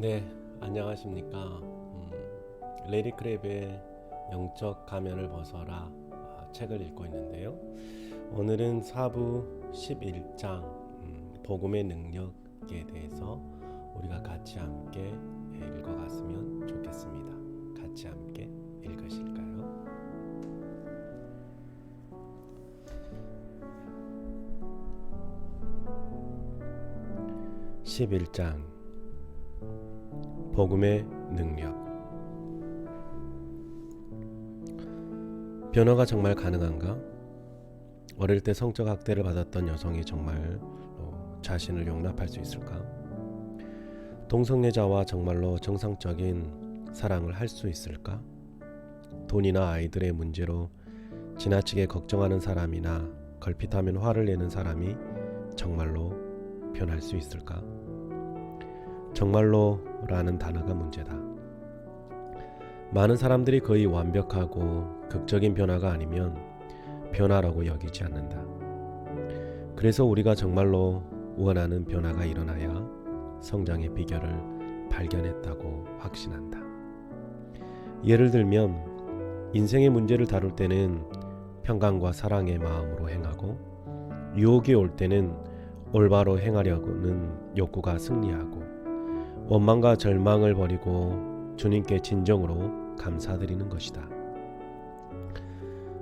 네, 안녕하십니까. 레리 크랩의 영적 가면을 벗어라 책을 읽고 있는데요. 오늘은 사부 11장 복음의 능력에 대해서 우리가 같이 함께 읽어갔으면 좋겠습니다. 같이 함께 읽으실까요? 11장 복음의 능력. 변화가 정말 가능한가? 어릴 때 성적 학대를 받았던 여성이 정말 자신을 용납할 수 있을까? 동성애자와 정말로 정상적인 사랑을 할 수 있을까? 돈이나 아이들의 문제로 지나치게 걱정하는 사람이나 걸핏하면 화를 내는 사람이 정말로 변할 수 있을까? 정말로 라는 단어가 문제다. 많은 사람들이 거의 완벽하고 극적인 변화가 아니면 변화라고 여기지 않는다. 그래서 우리가 정말로 원하는 변화가 일어나야 성장의 비결을 발견했다고 확신한다. 예를 들면 인생의 문제를 다룰 때는 평강과 사랑의 마음으로 행하고, 유혹이 올 때는 올바로 행하려고는 욕구가 승리하고, 원망과 절망을 버리고 주님께 진정으로 감사드리는 것이다.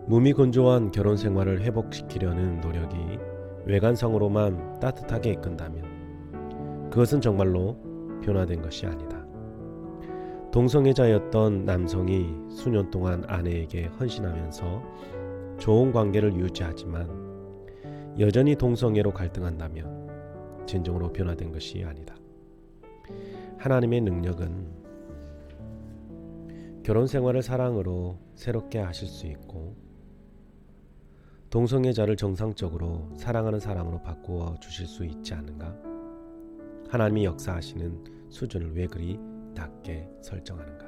몸이 건조한 결혼 생활을 회복시키려는 노력이 외관상으로만 따뜻하게 이끈다면 그것은 정말로 변화된 것이 아니다. 동성애자였던 남성이 수년 동안 아내에게 헌신하면서 좋은 관계를 유지하지만 여전히 동성애로 갈등한다면 진정으로 변화된 것이 아니다. 하나님의 능력은 결혼 생활을 사랑으로 새롭게 하실 수 있고, 동성애자를 정상적으로 사랑하는 사람으로 바꾸어 주실 수 있지 않은가? 하나님이 역사하시는 수준을 왜 그리 낮게 설정하는가?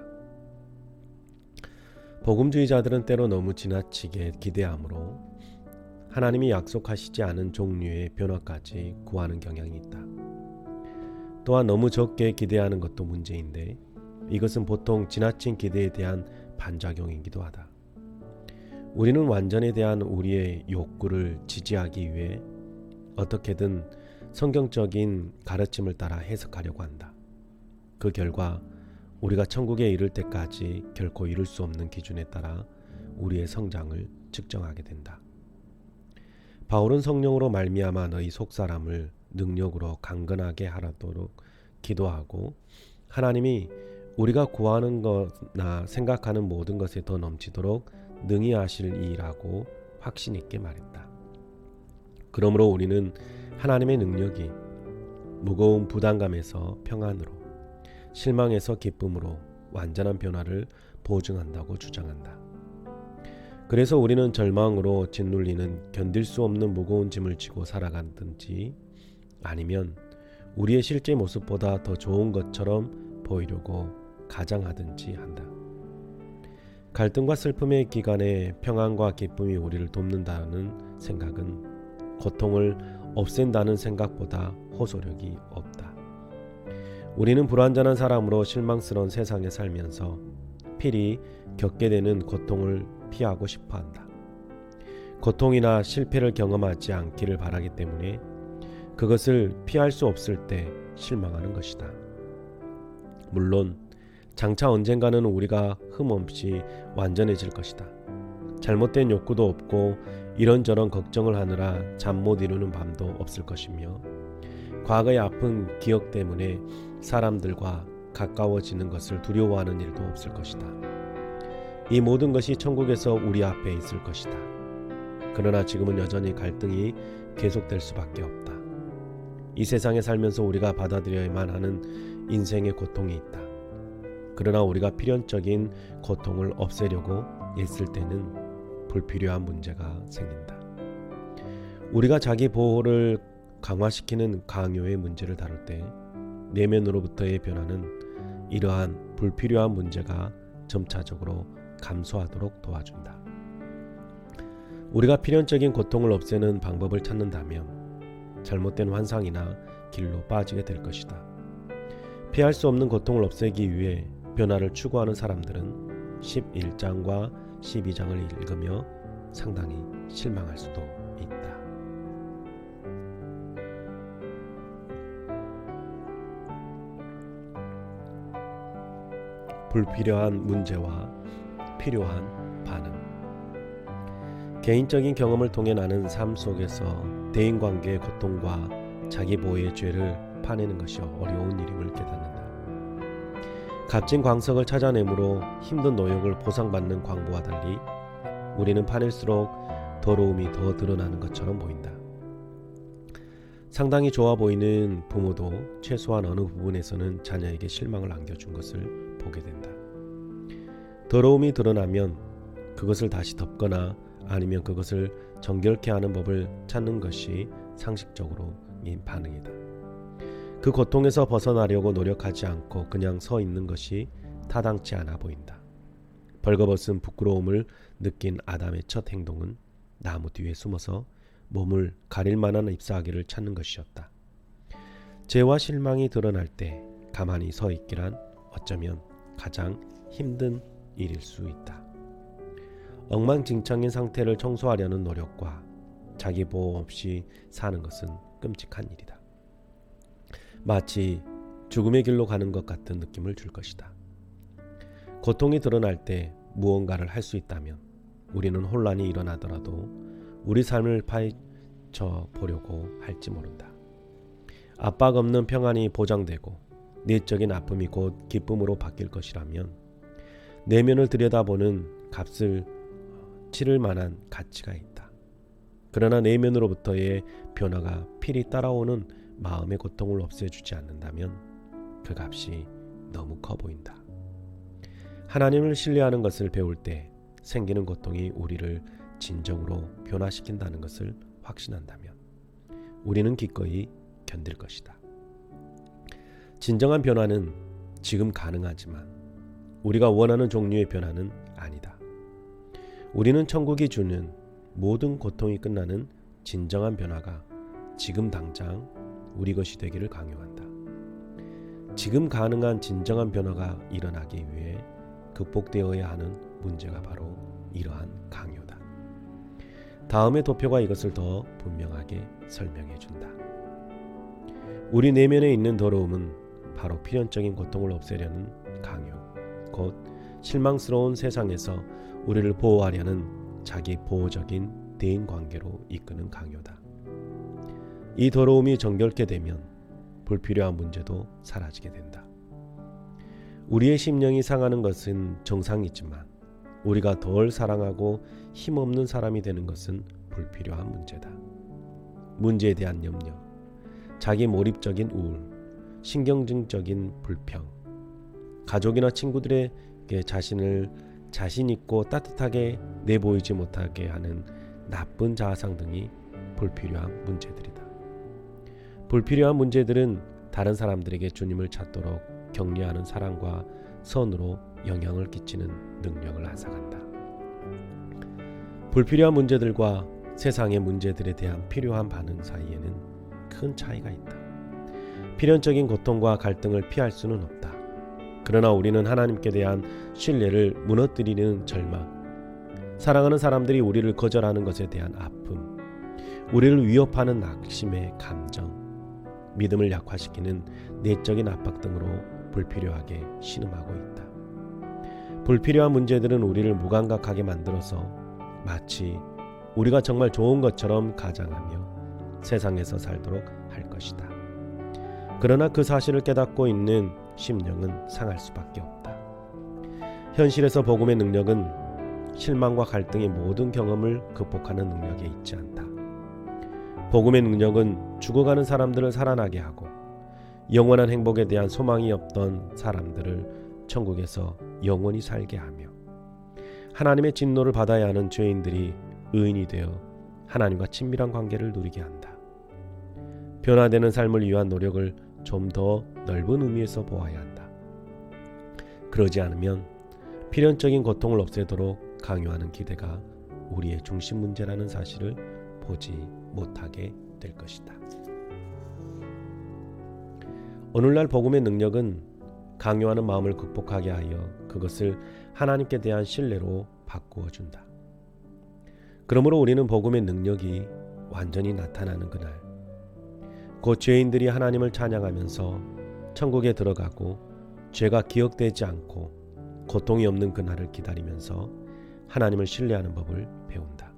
복음주의자들은 때로 너무 지나치게 기대함으로 하나님이 약속하시지 않은 종류의 변화까지 구하는 경향이 있다. 또한 너무 적게 기대하는 것도 문제인데, 이것은 보통 지나친 기대에 대한 반작용이기도 하다. 우리는 완전에 대한 우리의 욕구를 지지하기 위해 어떻게든 성경적인 가르침을 따라 해석하려고 한다. 그 결과 우리가 천국에 이를 때까지 결코 이룰 수 없는 기준에 따라 우리의 성장을 측정하게 된다. 바울은 성령으로 말미암아 너희 속사람을 능력으로 강건하게 하도록 기도하고, 하나님이 우리가 구하는 것나 생각하는 모든 것에 더 넘치도록 능히 하실 이라고 확신 있게 말했다. 그러므로 우리는 하나님의 능력이 무거운 부담감에서 평안으로, 실망에서 기쁨으로 완전한 변화를 보증한다고 주장한다. 그래서 우리는 절망으로 짓눌리는 견딜 수 없는 무거운 짐을 지고 살아가든지, 아니면 우리의 실제 모습보다 더 좋은 것처럼 보이려고 가장하든지 한다. 갈등과 슬픔의 기간에 평안과 기쁨이 우리를 돕는다는 생각은 고통을 없앤다는 생각보다 호소력이 없다. 우리는 불완전한 사람으로 실망스러운 세상에 살면서 필히 겪게 되는 고통을 피하고 싶어 한다. 고통이나 실패를 경험하지 않기를 바라기 때문에 그것을 피할 수 없을 때 실망하는 것이다. 물론 장차 언젠가는 우리가 흠없이 완전해질 것이다. 잘못된 욕구도 없고 이런저런 걱정을 하느라 잠 못 이루는 밤도 없을 것이며, 과거의 아픈 기억 때문에 사람들과 가까워지는 것을 두려워하는 일도 없을 것이다. 이 모든 것이 천국에서 우리 앞에 있을 것이다. 그러나 지금은 여전히 갈등이 계속될 수밖에 없다. 이 세상에 살면서 우리가 받아들여야만 하는 인생의 고통이 있다. 그러나 우리가 필연적인 고통을 없애려고 애쓸 때는 불필요한 문제가 생긴다. 우리가 자기 보호를 강화시키는 강요의 문제를 다룰 때 내면으로부터의 변화는 이러한 불필요한 문제가 점차적으로 감소하도록 도와준다. 우리가 필연적인 고통을 없애는 방법을 찾는다면 잘못된 환상이나 길로 빠지게 될 것이다. 피할 수 없는 고통을 없애기 위해 변화를 추구하는 사람들은 11장과 12장을 읽으며 상당히 실망할 수도 있다. 불필요한 문제와 필요한 반응. 개인적인 경험을 통해 나는 삶 속에서 대인관계의 고통과 자기 보호의 죄를 파내는 것이 어려운 일임을 깨닫는다. 값진 광석을 찾아내므로 힘든 노력을 보상받는 광부와 달리 우리는 파낼수록 더러움이 더 드러나는 것처럼 보인다. 상당히 좋아 보이는 부모도 최소한 어느 부분에서는 자녀에게 실망을 안겨준 것을 보게 된다. 더러움이 드러나면 그것을 다시 덮거나 아니면 그것을 정결케 하는 법을 찾는 것이 상식적으로인 반응이다. 그 고통에서 벗어나려고 노력하지 않고 그냥 서 있는 것이 타당치 않아 보인다. 벌거벗은 부끄러움을 느낀 아담의 첫 행동은 나무 뒤에 숨어서 몸을 가릴 만한 잎사귀를 찾는 것이었다. 죄와 실망이 드러날 때 가만히 서 있기란 어쩌면 가장 힘든 일일 수 있다. 엉망진창인 상태를 청소하려는 노력과 자기 보호 없이 사는 것은 끔찍한 일이다. 마치 죽음의 길로 가는 것 같은 느낌을 줄 것이다. 고통이 드러날 때 무언가를 할 수 있다면 우리는 혼란이 일어나더라도 우리 삶을 파헤쳐 보려고 할지 모른다. 압박 없는 평안이 보장되고 내적인 아픔이 곧 기쁨으로 바뀔 것이라면 내면을 들여다보는 값을 치를 만한 가치가 있다. 그러나 내면으로부터의 변화가 필히 따라오는 마음의 고통을 없애주지 않는다면 그 값이 너무 커 보인다. 하나님을 신뢰하는 것을 배울 때 생기는 고통이 우리를 진정으로 변화시킨다는 것을 확신한다면 우리는 기꺼이 견딜 것이다. 진정한 변화는 지금 가능하지만 우리가 원하는 종류의 변화는 아니다. 우리는 천국이 주는 모든 고통이 끝나는 진정한 변화가 지금 당장 우리 것이 되기를 강요한다. 지금 가능한 진정한 변화가 일어나기 위해 극복되어야 하는 문제가 바로 이러한 강요다. 다음의 도표가 이것을 더 분명하게 설명해 준다. 우리 내면에 있는 더러움은 바로 필연적인 고통을 없애려는 강요, 곧 실망스러운 세상에서 우리를 보호하려는 자기 보호적인 대인관계로 이끄는 강요다. 이 더러움이 정결케 되면 불필요한 문제도 사라지게 된다. 우리의 심령이 상하는 것은 정상이지만 우리가 덜 사랑하고 힘없는 사람이 되는 것은 불필요한 문제다. 문제에 대한 염려, 자기 몰입적인 우울, 신경증적인 불평, 가족이나 친구들에게 자신을 자신 있고 따뜻하게 내보이지 못하게 하는 나쁜 자아상 등이 불필요한 문제들이다. 불필요한 문제들은 다른 사람들에게 주님을 찾도록 격려하는 사랑과 선으로 영향을 끼치는 능력을 앗아간다. 불필요한 문제들과 세상의 문제들에 대한 필요한 반응 사이에는 큰 차이가 있다. 필연적인 고통과 갈등을 피할 수는 없다. 그러나 우리는 하나님께 대한 신뢰를 무너뜨리는 절망, 사랑하는 사람들이 우리를 거절하는 것에 대한 아픔, 우리를 위협하는 낙심의 감정, 믿음을 약화시키는 내적인 압박 등으로 불필요하게 신음하고 있다. 불필요한 문제들은 우리를 무감각하게 만들어서 마치 우리가 정말 좋은 것처럼 가장하며 세상에서 살도록 할 것이다. 그러나 그 사실을 깨닫고 있는 심령은 상할 수밖에 없다. 현실에서 복음의 능력은 실망과 갈등의 모든 경험을 극복하는 능력에 있지 않다. 복음의 능력은 죽어가는 사람들을 살아나게 하고 영원한 행복에 대한 소망이 없던 사람들을 천국에서 영원히 살게 하며 하나님의 진노를 받아야 하는 죄인들이 의인이 되어 하나님과 친밀한 관계를 누리게 한다. 변화되는 삶을 위한 노력을 좀 더 넓은 의미에서 보아야 한다. 그러지 않으면 필연적인 고통을 없애도록 강요하는 기대가 우리의 중심 문제라는 사실을 보지 못하게 될 것이다. 오늘날 복음의 능력은 강요하는 마음을 극복하게 하여 그것을 하나님께 대한 신뢰로 바꾸어 준다. 그러므로 우리는 복음의 능력이 완전히 나타나는 그날, 곧 죄인들이 하나님을 찬양하면서 천국에 들어가고 죄가 기억되지 않고 고통이 없는 그날을 기다리면서 하나님을 신뢰하는 법을 배운다.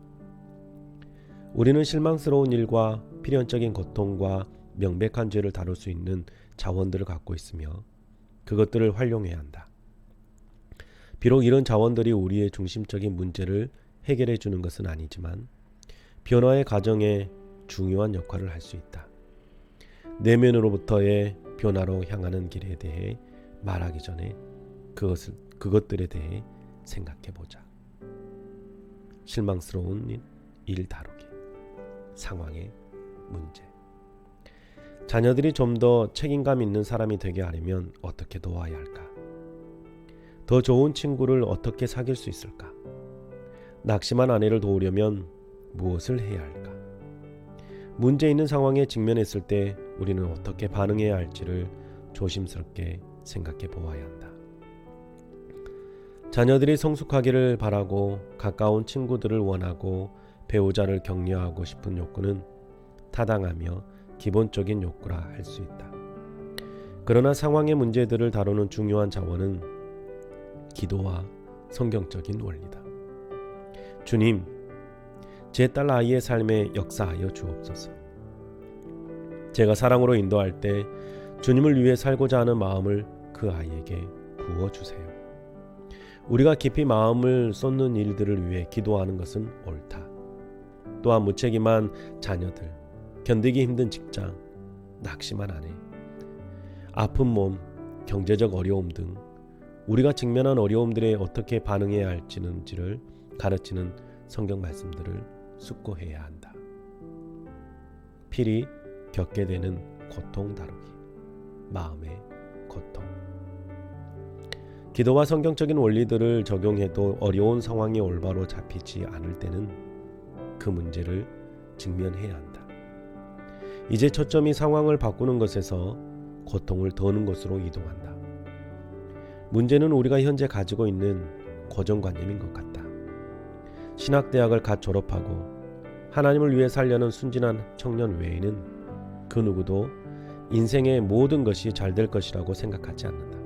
우리는 실망스러운 일과 필연적인 고통과 명백한 죄를 다룰 수 있는 자원들을 갖고 있으며 그것들을 활용해야 한다. 비록 이런 자원들이 우리의 중심적인 문제를 해결해 주는 것은 아니지만 변화의 과정에 중요한 역할을 할 수 있다. 내면으로부터의 변화로 향하는 길에 대해 말하기 전에 그것들에 대해 생각해 보자. 실망스러운 일 다루기, 상황의 문제. 자녀들이 좀 더 책임감 있는 사람이 되게 하려면 어떻게 도와야 할까? 더 좋은 친구를 어떻게 사귈 수 있을까? 낙심한 아내를 도우려면 무엇을 해야 할까? 문제 있는 상황에 직면했을 때 우리는 어떻게 반응해야 할지를 조심스럽게 생각해 보아야 한다. 자녀들이 성숙하기를 바라고 가까운 친구들을 원하고 배우자를 격려하고 싶은 욕구는 타당하며 기본적인 욕구라 할 수 있다. 그러나 상황의 문제들을 다루는 중요한 자원은 기도와 성경적인 원리다. 주님, 제 딸 아이의 삶에 역사하여 주옵소서. 제가 사랑으로 인도할 때 주님을 위해 살고자 하는 마음을 그 아이에게 부어주세요. 우리가 깊이 마음을 쏟는 일들을 위해 기도하는 것은 옳다. 또한 무책임한 자녀들, 견디기 힘든 직장, 낙심한 아내, 아픈 몸, 경제적 어려움 등 우리가 직면한 어려움들에 어떻게 반응해야 할지를 가르치는 성경 말씀들을 숙고해야 한다. 필히 겪게 되는 고통 다루기, 마음의 고통. 기도와 성경적인 원리들을 적용해도 어려운 상황이 올바로 잡히지 않을 때는 그 문제를 직면해야 한다. 이제 초점이 상황을 바꾸는 것에서 고통을 더는 것으로 이동한다. 문제는 우리가 현재 가지고 있는 고정관념인 것 같다. 신학대학을 갓 졸업하고 하나님을 위해 살려는 순진한 청년 외에는 그 누구도 인생의 모든 것이 잘 될 것이라고 생각하지 않는다.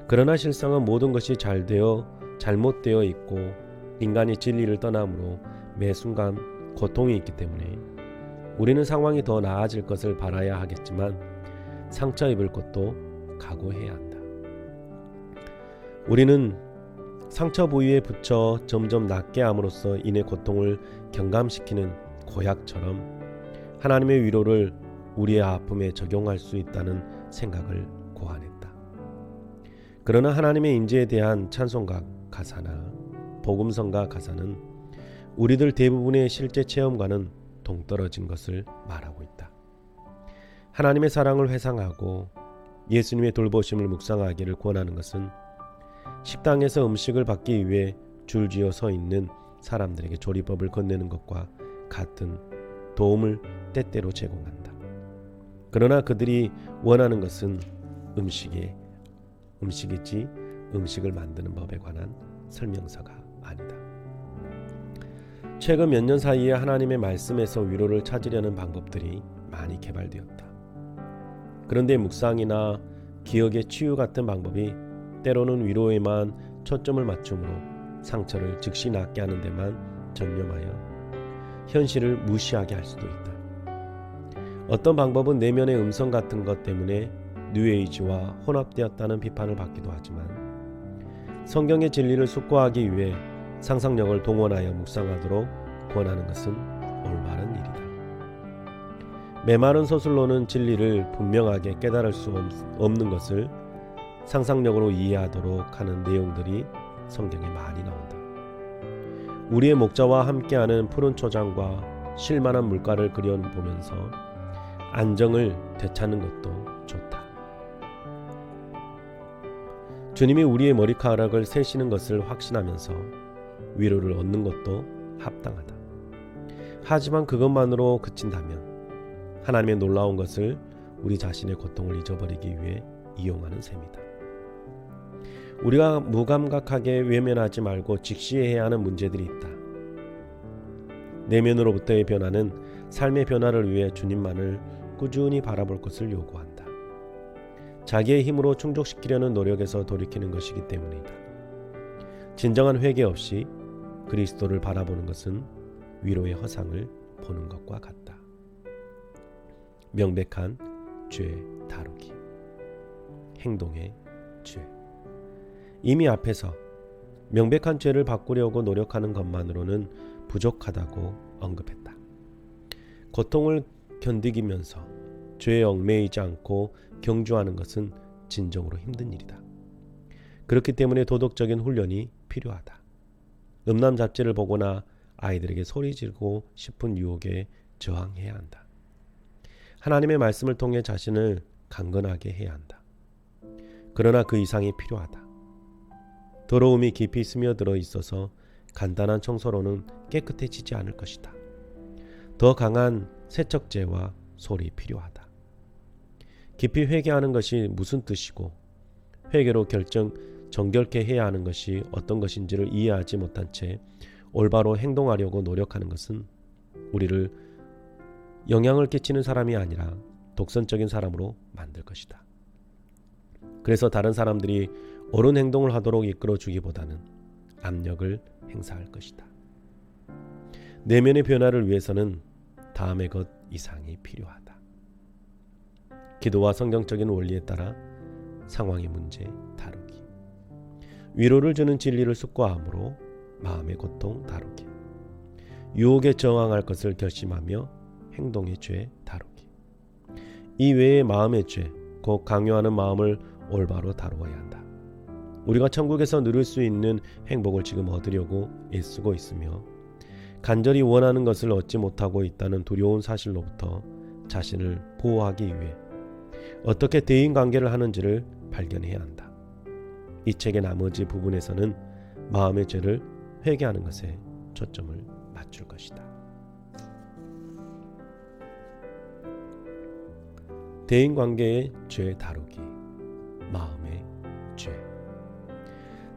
그러나 실상은 모든 것이 잘 되어 잘못되어 있고 인간이 진리를 떠나므로 매 순간 고통이 있기 때문에 우리는 상황이 더 나아질 것을 바라야 하겠지만 상처 입을 것도 각오해야 한다. 우리는 상처 부위에 붙여 점점 낫게 함으로써 인의 고통을 경감시키는 고약처럼 하나님의 위로를 우리의 아픔에 적용할 수 있다는 생각을 고안했다. 그러나 하나님의 인재에 대한 찬송가 가사나 복음성가 가사는 우리들 대부분의 실제 체험과는 동떨어진 것을 말하고 있다. 하나님의 사랑을 회상하고 예수님의 돌보심을 묵상하기를 권하는 것은 식당에서 음식을 받기 위해 줄지어 서 있는 사람들에게 조리법을 건네는 것과 같은 도움을 때때로 제공한다. 그러나 그들이 원하는 것은 음식이지 음식을 만드는 법에 관한 설명서가 아니다. 최근 몇 년 사이에 하나님의 말씀에서 위로를 찾으려는 방법들이 많이 개발되었다. 그런데 묵상이나 기억의 치유 같은 방법이 때로는 위로에만 초점을 맞추므로 상처를 즉시 낫게 하는 데만 전념하여 현실을 무시하게 할 수도 있다. 어떤 방법은 내면의 음성 같은 것 때문에 뉴에이지와 혼합되었다는 비판을 받기도 하지만 성경의 진리를 숙고하기 위해 상상력을 동원하여 묵상하도록 권하는 것은 올바른 일이다. 메마른 서술로는 진리를 분명하게 깨달을 수 없는 것을 상상력으로 이해하도록 하는 내용들이 성경에 많이 나온다. 우리의 목자와 함께하는 푸른 초장과 쉴만한 물가를 그려보면서 안정을 되찾는 것도 좋다. 주님이 우리의 머리카락을 세시는 것을 확신하면서 위로를 얻는 것도 합당하다. 하지만 그것만으로 그친다면 하나님의 놀라운 것을 우리 자신의 고통을 잊어버리기 위해 이용하는 셈이다. 우리가 무감각하게 외면하지 말고 직시해야 하는 문제들이 있다. 내면으로부터의 변화는 삶의 변화를 위해 주님만을 꾸준히 바라볼 것을 요구한다. 자기의 힘으로 충족시키려는 노력에서 돌이키는 것이기 때문이다. 진정한 회개 없이 그리스도를 바라보는 것은 위로의 허상을 보는 것과 같다. 명백한 죄 다루기. 행동의 죄. 이미 앞에서 명백한 죄를 바꾸려고 노력하는 것만으로는 부족하다고 언급했다. 고통을 견디기면서 죄에 얽매이지 않고 경주하는 것은 진정으로 힘든 일이다. 그렇기 때문에 도덕적인 훈련이 필요하다. 음란 잡지를 보거나 아이들에게 소리 지르고 싶은 유혹에 저항해야 한다. 하나님의 말씀을 통해 자신을 강건하게 해야 한다. 그러나 그 이상이 필요하다. 더러움이 깊이 스며들어 있어서 간단한 청소로는 깨끗해지지 않을 것이다. 더 강한 세척제와 솔이 필요하다. 깊이 회개하는 것이 무슨 뜻이고 회개로 정결케 해야 하는 것이 어떤 것인지를 이해하지 못한 채 올바로 행동하려고 노력하는 것은 우리를 영향을 끼치는 사람이 아니라 독선적인 사람으로 만들 것이다. 그래서 다른 사람들이 옳은 행동을 하도록 이끌어주기보다는 압력을 행사할 것이다. 내면의 변화를 위해서는 다음의 것 이상이 필요하다. 기도와 성경적인 원리에 따라 상황의 문제 다루기. 위로를 주는 진리를 숙고함으로 마음의 고통 다루기. 유혹에 저항할 것을 결심하며 행동의 죄 다루기. 이 외에 마음의 죄, 곧 강요하는 마음을 올바로 다루어야 한다. 우리가 천국에서 누릴 수 있는 행복을 지금 얻으려고 애쓰고 있으며 간절히 원하는 것을 얻지 못하고 있다는 두려운 사실로부터 자신을 보호하기 위해 어떻게 대인관계를 하는지를 발견해야 한다. 이 책의 나머지 부분에서는 마음의 죄를 회개하는 것에 초점을 맞출 것이다. 대인관계의 죄 다루기. 마음의 죄.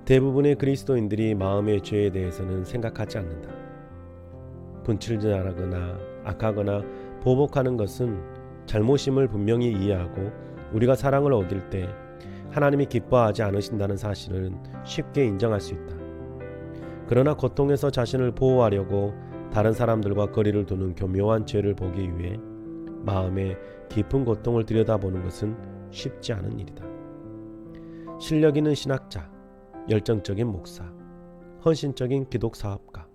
대부분의 그리스도인들이 마음의 죄에 대해서는 생각하지 않는다. 분칠질하거나 악하거나 보복하는 것은 잘못임을 분명히 이해하고 우리가 사랑을 어길 때 하나님이 기뻐하지 않으신다는 사실은 쉽게 인정할 수 있다. 그러나 고통에서 자신을 보호하려고 다른 사람들과 거리를 두는 교묘한 죄를 보기 위해 마음의 깊은 고통을 들여다보는 것은 쉽지 않은 일이다. 실력 있는 신학자, 열정적인 목사, 헌신적인 기독사업가,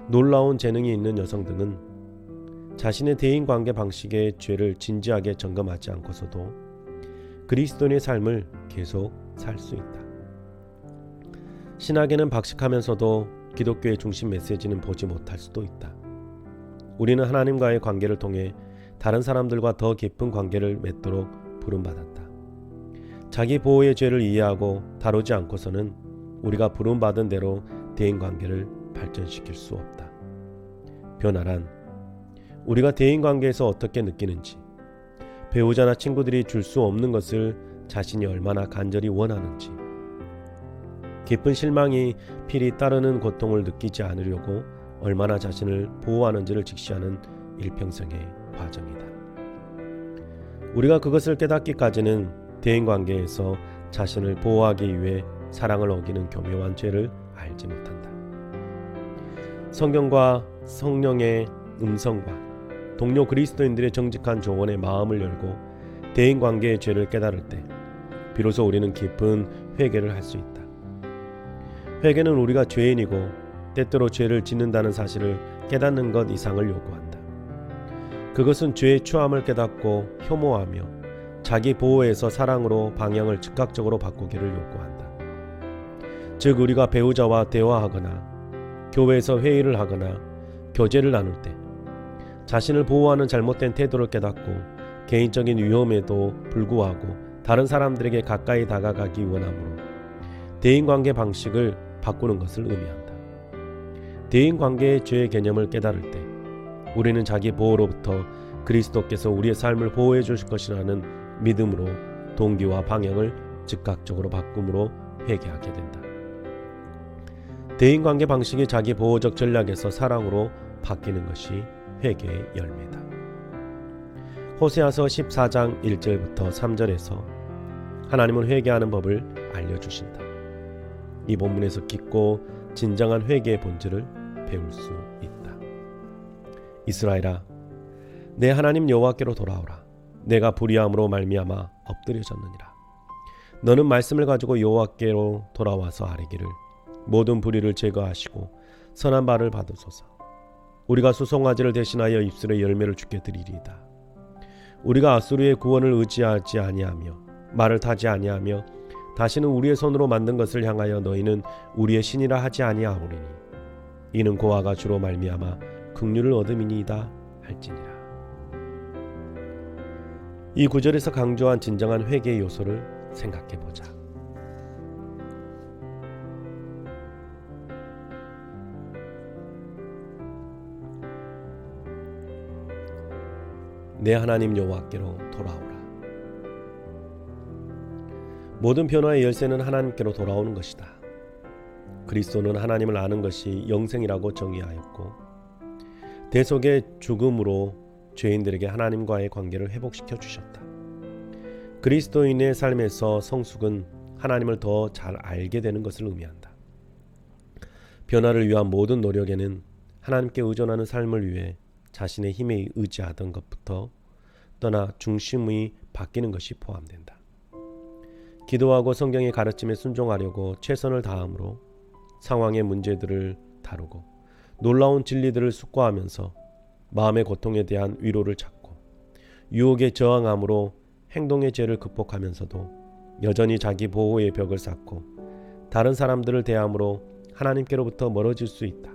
놀라운 재능이 있는 여성 등은 자신의 대인관계 방식의 죄를 진지하게 점검하지 않고서도 그리스도인의 삶을 계속 살 수 있다. 신학에는 박식하면서도 기독교의 중심 메시지는 보지 못할 수도 있다. 우리는 하나님과의 관계를 통해 다른 사람들과 더 깊은 관계를 맺도록 부름받았다. 자기 보호의 죄를 이해하고 다루지 않고서는 우리가 부름받은 대로 대인관계를 발전시킬 수 없다. 변화란 우리가 대인관계에서 어떻게 느끼는지, 배우자나 친구들이 줄 수 없는 것을 자신이 얼마나 간절히 원하는지, 깊은 실망이 필히 따르는 고통을 느끼지 않으려고 얼마나 자신을 보호하는지를 직시하는 일평생의 과정이다. 우리가 그것을 깨닫기까지는 대인관계에서 자신을 보호하기 위해 사랑을 어기는 교묘한 죄를 알지 못한다. 성경과 성령의 음성과 동료 그리스도인들의 정직한 조언에 마음을 열고 대인관계의 죄를 깨달을 때 비로소 우리는 깊은 회개를 할 수 있다. 회개는 우리가 죄인이고 때때로 죄를 짓는다는 사실을 깨닫는 것 이상을 요구한다. 그것은 죄의 추함을 깨닫고 혐오하며 자기 보호에서 사랑으로 방향을 즉각적으로 바꾸기를 요구한다. 즉 우리가 배우자와 대화하거나 교회에서 회의를 하거나 교제를 나눌 때 자신을 보호하는 잘못된 태도를 깨닫고 개인적인 위험에도 불구하고 다른 사람들에게 가까이 다가가기 원하므로 대인관계 방식을 바꾸는 것을 의미한다. 대인관계의 죄의 개념을 깨달을 때 우리는 자기 보호로부터 그리스도께서 우리의 삶을 보호해 주실 것이라는 믿음으로 동기와 방향을 즉각적으로 바꿈으로 회개하게 된다. 대인관계 방식이 자기 보호적 전략에서 사랑으로 바뀌는 것이 회개의 열매다. 호세아서 14장 1절부터 3절에서 하나님은 회개하는 법을 알려주신다. 이 본문에서 깊고 진정한 회개의 본질을 배울 수 있다. 이스라엘아, 내 하나님 여호와께로 돌아오라. 내가 불의함으로 말미암아 엎드려졌느니라. 너는 말씀을 가지고 여호와께로 돌아와서 아뢰기를 모든 불의를 제거하시고 선한 발을 받으소서. 우리가 수송아지를 대신하여 입술의 열매를 주께 드리리이다. 우리가 아수르의 구원을 의지하지 아니하며 말을 타지 아니하며 다시는 우리의 손으로 만든 것을 향하여 너희는 우리의 신이라 하지 아니하오리니 이는 고아가 주로 말미암아 긍휼을 얻음이니이다 할지니라. 이 구절에서 강조한 진정한 회개의 요소를 생각해보자. 내 하나님 여호와께로 돌아오라. 모든 변화의 열쇠는 하나님께로 돌아오는 것이다. 그리스도는 하나님을 아는 것이 영생이라고 정의하였고 대속의 죽음으로 죄인들에게 하나님과의 관계를 회복시켜 주셨다. 그리스도인의 삶에서 성숙은 하나님을 더 잘 알게 되는 것을 의미한다. 변화를 위한 모든 노력에는 하나님께 의존하는 삶을 위해 자신의 힘에 의지하던 것부터 떠나 중심이 바뀌는 것이 포함된다. 기도하고 성경의 가르침에 순종하려고 최선을 다함으로 상황의 문제들을 다루고 놀라운 진리들을 숙고하면서 마음의 고통에 대한 위로를 찾고 유혹에 저항함으로 행동의 죄를 극복하면서도 여전히 자기 보호의 벽을 쌓고 다른 사람들을 대함으로 하나님께로부터 멀어질 수 있다.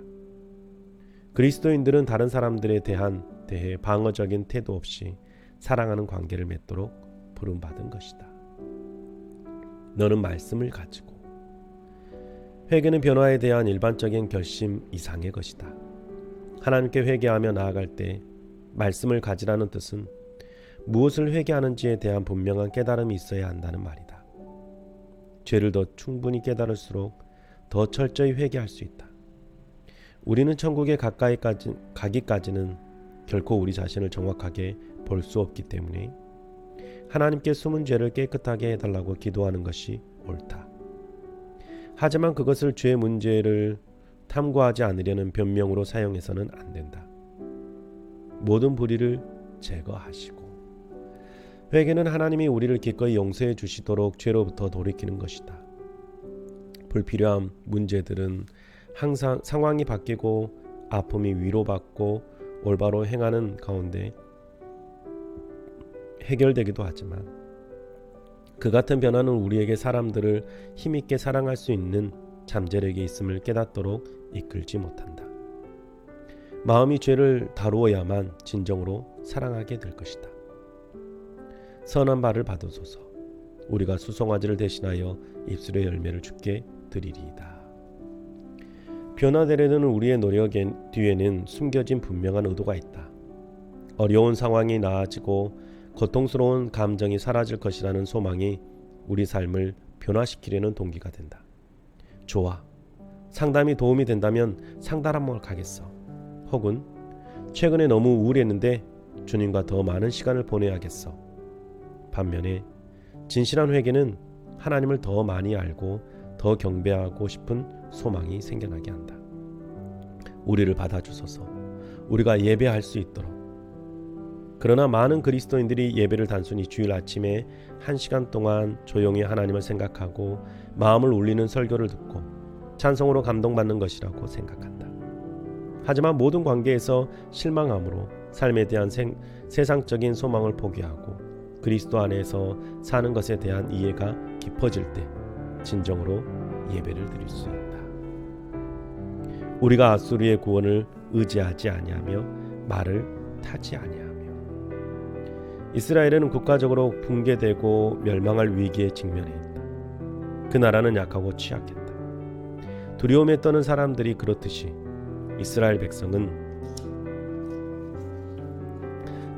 그리스도인들은 다른 사람들에 대해 방어적인 태도 없이 사랑하는 관계를 맺도록 부름받은 것이다. 너는 말씀을 가지고 회개는 변화에 대한 일반적인 결심 이상의 것이다. 하나님께 회개하며 나아갈 때 말씀을 가지라는 뜻은 무엇을 회개하는지에 대한 분명한 깨달음이 있어야 한다는 말이다. 죄를 더 충분히 깨달을수록 더 철저히 회개할 수 있다. 우리는 천국에 가까이 가기까지는 결코 우리 자신을 정확하게 볼 수 없기 때문에 하나님께 숨은 죄를 깨끗하게 해달라고 기도하는 것이 옳다. 하지만 그것을 죄 문제를 탐구하지 않으려는 변명으로 사용해서는 안 된다. 모든 불의를 제거하시고 회개는 하나님이 우리를 기꺼이 용서해 주시도록 죄로부터 돌이키는 것이다. 불필요한 문제들은 항상 상황이 바뀌고 아픔이 위로받고 올바로 행하는 가운데 해결되기도 하지만 그 같은 변화는 우리에게 사람들을 힘있게 사랑할 수 있는 잠재력이 있음을 깨닫도록 이끌지 못한다. 마음이 죄를 다루어야만 진정으로 사랑하게 될 것이다. 선한 발을 받으소서. 우리가 수송아지를 대신하여 입술의 열매를 주께 드리리이다. 변화되려는 우리의 노력 뒤에는 숨겨진 분명한 의도가 있다. 어려운 상황이 나아지고 고통스러운 감정이 사라질 것이라는 소망이 우리 삶을 변화시키려는 동기가 된다. 좋아. 상담이 도움이 된다면 상담을 가겠어. 혹은 최근에 너무 우울했는데 주님과 더 많은 시간을 보내야겠어. 반면에 진실한 회개는 하나님을 더 많이 알고 더 경배하고 싶은 소망이 생겨나게 한다. 우리를 받아주소서. 우리가 예배할 수 있도록. 그러나 많은 그리스도인들이 예배를 단순히 주일 아침에 1시간 동안 조용히 하나님을 생각하고 마음을 울리는 설교를 듣고 찬송으로 감동받는 것이라고 생각한다. 하지만 모든 관계에서 실망함으로 삶에 대한 세상적인 소망을 포기하고 그리스도 안에서 사는 것에 대한 이해가 깊어질 때 진정으로 예배를 드릴 수 있다. 우리가 아수르의 구원을 의지하지 아니하며 말을 타지 아니하며. 이스라엘은 국가적으로 붕괴되고 멸망할 위기에 직면했다. 그 나라는 약하고 취약했다. 두려움에 떠는 사람들이 그렇듯이 이스라엘 백성은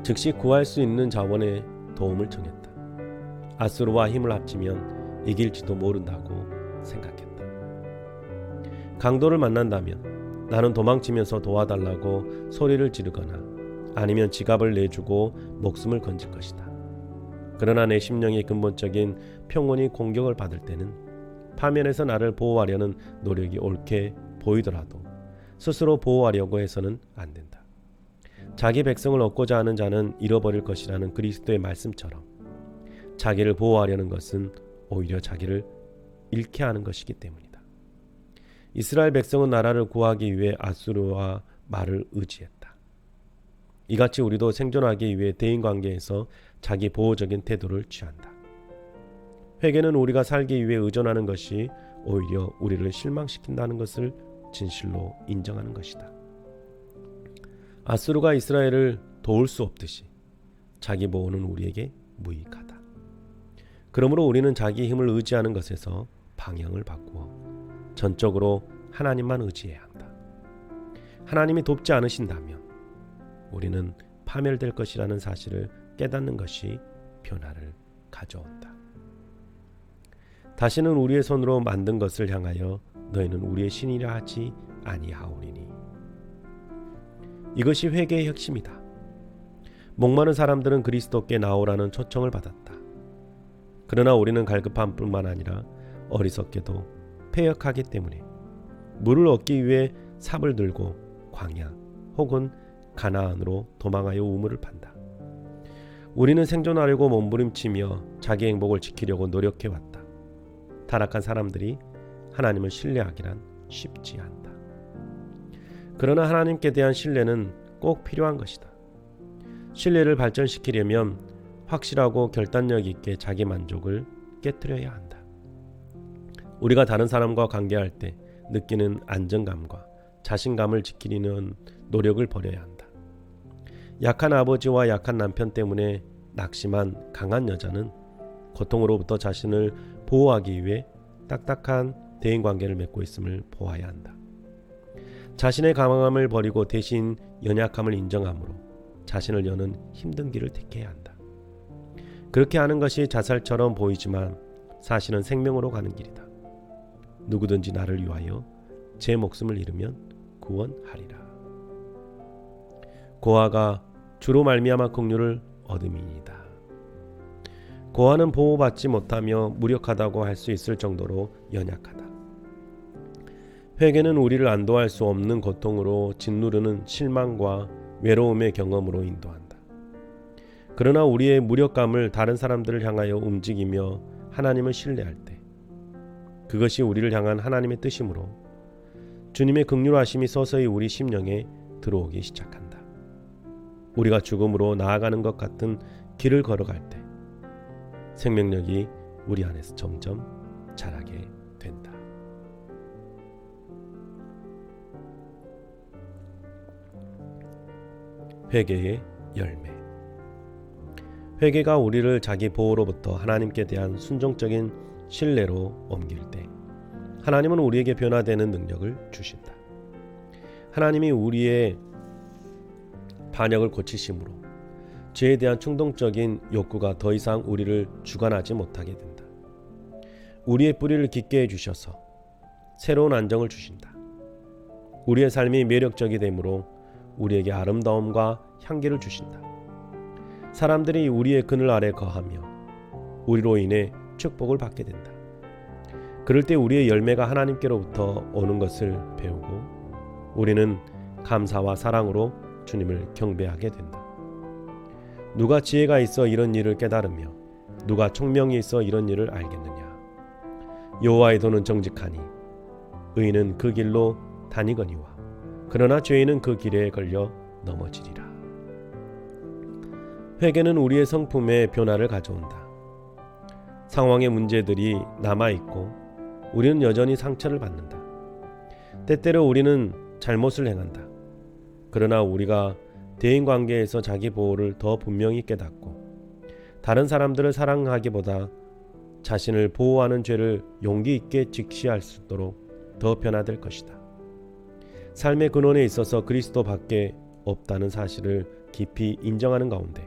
즉시 구할 수 있는 자원의 도움을 청했다. 아수르와 힘을 합치면 이길지도 모른다고 생각했다. 강도를 만난다면 나는 도망치면서 도와달라고 소리를 지르거나 아니면 지갑을 내주고 목숨을 건질 것이다. 그러나 내 심령의 근본적인 평온이 공격을 받을 때는 파면에서 나를 보호하려는 노력이 옳게 보이더라도 스스로 보호하려고 해서는 안 된다. 자기 백성을 얻고자 하는 자는 잃어버릴 것이라는 그리스도의 말씀처럼 자기를 보호하려는 것은 오히려 자기를 잃게 하는 것이기 때문이다. 이스라엘 백성은 나라를 구하기 위해 아수르와 말을 의지했다. 이같이 우리도 생존하기 위해 대인관계에서 자기 보호적인 태도를 취한다. 회개는 우리가 살기 위해 의존하는 것이 오히려 우리를 실망시킨다는 것을 진실로 인정하는 것이다. 아수르가 이스라엘을 도울 수 없듯이 자기 보호는 우리에게 무익하다. 그러므로 우리는 자기 힘을 의지하는 것에서 방향을 바꾸어 전적으로 하나님만 의지해야 한다. 하나님이 돕지 않으신다면 우리는 파멸될 것이라는 사실을 깨닫는 것이 변화를 가져온다. 다시는 우리의 손으로 만든 것을 향하여 너희는 우리의 신이라 하지 아니하오리니. 이것이 회개의 핵심이다. 목마른 사람들은 그리스도께 나오라는 초청을 받았다. 그러나 우리는 갈급함뿐만 아니라 어리석게도 패역하기 때문에 물을 얻기 위해 삽을 들고 광야 혹은 가나안으로 도망하여 우물을 판다. 우리는 생존하려고 몸부림치며 자기 행복을 지키려고 노력해왔다. 타락한 사람들이 하나님을 신뢰하기란 쉽지 않다. 그러나 하나님께 대한 신뢰는 꼭 필요한 것이다. 신뢰를 발전시키려면 확실하고 결단력 있게 자기 만족을 깨뜨려야 한다. 우리가 다른 사람과 관계할 때 느끼는 안정감과 자신감을 지키려는 노력을 벌여야 한다. 약한 아버지와 약한 남편 때문에 낙심한 강한 여자는 고통으로부터 자신을 보호하기 위해 딱딱한 대인관계를 맺고 있음을 보아야 한다. 자신의 강함을 버리고 대신 연약함을 인정함으로 자신을 여는 힘든 길을 택해야 한다. 그렇게 하는 것이 자살처럼 보이지만 사실은 생명으로 가는 길이다. 누구든지 나를 위하여 제 목숨을 잃으면 구원하리라. 고아가 주로 말미암아 긍휼을 얻음이니이다. 고아는 보호받지 못하며 무력하다고 할 수 있을 정도로 연약하다. 회개는 우리를 안도할 수 없는 고통으로 짓누르는 실망과 외로움의 경험으로 인도한다. 그러나 우리의 무력감을 다른 사람들을 향하여 움직이며 하나님을 신뢰할 때 그것이 우리를 향한 하나님의 뜻이므로 주님의 긍휼하심이 서서히 우리 심령에 들어오기 시작한다. 우리가 죽음으로 나아가는 것 같은 길을 걸어갈 때 생명력이 우리 안에서 점점 자라게 된다. 회개의 열매. 회개가 우리를 자기 보호로부터 하나님께 대한 순종적인 신뢰로 옮길 때 하나님은 우리에게 변화되는 능력을 주신다. 하나님이 우리의 반역을 고치심으로 죄에 대한 충동적인 욕구가 더 이상 우리를 주관하지 못하게 된다. 우리의 뿌리를 깊게 해주셔서 새로운 안정을 주신다. 우리의 삶이 매력적이 되므로 우리에게 아름다움과 향기를 주신다. 사람들이 우리의 그늘 아래 거하며 우리로 인해 축복을 받게 된다. 그럴 때 우리의 열매가 하나님께로부터 오는 것을 배우고 우리는 감사와 사랑으로 주님을 경배하게 된다. 누가 지혜가 있어 이런 일을 깨달으며 누가 총명이 있어 이런 일을 알겠느냐. 여호와의 도는 정직하니 의인은 그 길로 다니거니와 그러나 죄인은 그 길에 걸려 넘어지리라. 회개는 우리의 성품에 변화를 가져온다. 상황의 문제들이 남아있고 우리는 여전히 상처를 받는다. 때때로 우리는 잘못을 행한다. 그러나 우리가 대인관계에서 자기 보호를 더 분명히 깨닫고 다른 사람들을 사랑하기보다 자신을 보호하는 죄를 용기 있게 직시할 수 있도록 더 변화될 것이다. 삶의 근원에 있어서 그리스도밖에 없다는 사실을 깊이 인정하는 가운데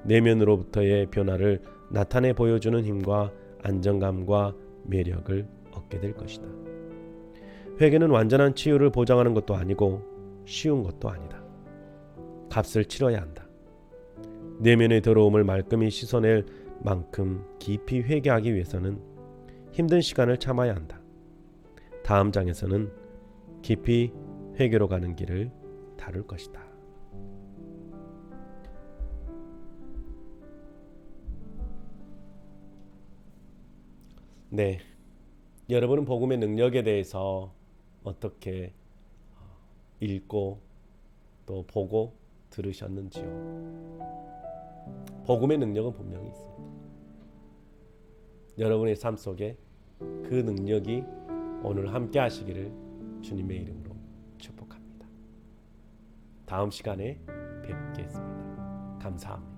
내면으로부터의 변화를 나타내 보여주는 힘과 안정감과 매력을 얻게 될 것이다. 회개는 완전한 치유를 보장하는 것도 아니고 쉬운 것도 아니다. 값을 치러야 한다. 내면의 더러움을 말끔히 씻어낼 만큼 깊이 회개하기 위해서는 힘든 시간을 참아야 한다. 다음 장에서는 깊이 회개로 가는 길을 다룰 것이다. 네, 여러분은 복음의 능력에 대해서 어떻게 읽고 또 보고 들으셨는지요? 복음의 능력은 분명히 있습니다. 여러분의 삶 속에 그 능력이 오늘 함께 하시기를 주님의 이름으로 축복합니다. 다음 시간에 뵙겠습니다. 감사합니다.